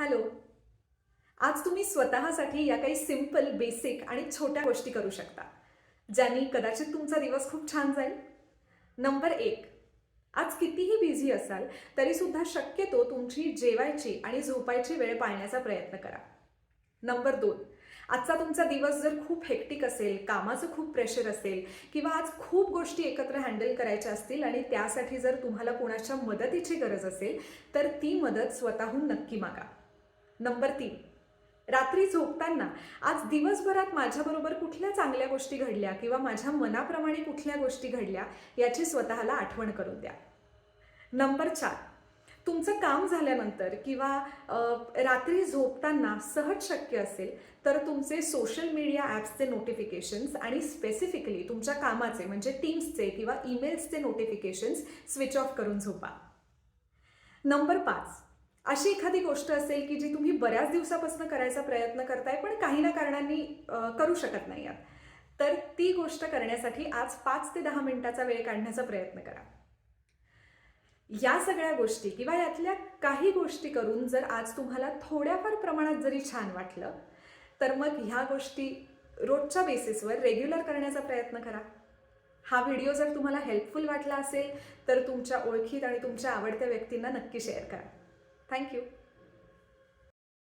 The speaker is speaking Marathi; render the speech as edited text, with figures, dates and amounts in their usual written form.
हॅलो. आज तुम्ही स्वतःसाठी या काही सिंपल, बेसिक आणि छोट्या गोष्टी करू शकता, ज्यांनी कदाचित तुमचा दिवस खूप छान जाईल. नंबर 1, आज कितीही बिझी असाल तरीसुद्धा शक्यतो तुमची जेवायची आणि झोपायची वेळ पाळण्याचा प्रयत्न करा. नंबर 2, आजचा तुमचा दिवस जर खूप हेक्टिक असेल, कामाचं खूप प्रेशर असेल किंवा आज खूप गोष्टी एकत्र हँडल करायच्या असतील आणि त्यासाठी जर तुम्हाला कोणाच्या मदतीची गरज असेल, तर ती मदत स्वतःहून नक्की मागा. नंबर 3, रात्री झोपताना आज दिवसभरात माझ्याबरोबर कुठल्या चांगल्या गोष्टी घडल्या किंवा माझ्या मनाप्रमाणे कुठल्या गोष्टी घडल्या याची स्वतःला आठवण करून द्या. नंबर 4, तुमचं काम झाल्यानंतर किंवा रात्री झोपताना सहज शक्य असेल तर तुमचे सोशल मीडिया ॲप्सचे नोटिफिकेशन्स आणि स्पेसिफिकली तुमच्या कामाचे म्हणजे टीम्सचे किंवा ईमेल्सचे नोटिफिकेशन्स स्विच ऑफ करून झोपा. नंबर 5, अशी एखादी गोष्ट असेल की जी तुम्ही बऱ्याच दिवसापासून करायचा प्रयत्न करताय पण काही ना कारणांनी करू शकत नाही आहात, तर ती गोष्ट करण्यासाठी आज 5 ते 10 मिनिटाचा वेळ काढण्याचा प्रयत्न करा. या सगळ्या गोष्टी किंवा यातल्या काही गोष्टी करून जर आज तुम्हाला थोड्याफार प्रमाणात जरी छान वाटलं, तर मग ह्या गोष्टी रोजच्या बेसिसवर रेग्युलर करण्याचा प्रयत्न करा. हा व्हिडिओ जर तुम्हाला हेल्पफुल वाटला असेल तर तुमच्या ओळखीत आणि तुमच्या आवडत्या व्यक्तींना नक्की शेअर करा. थँक्यू.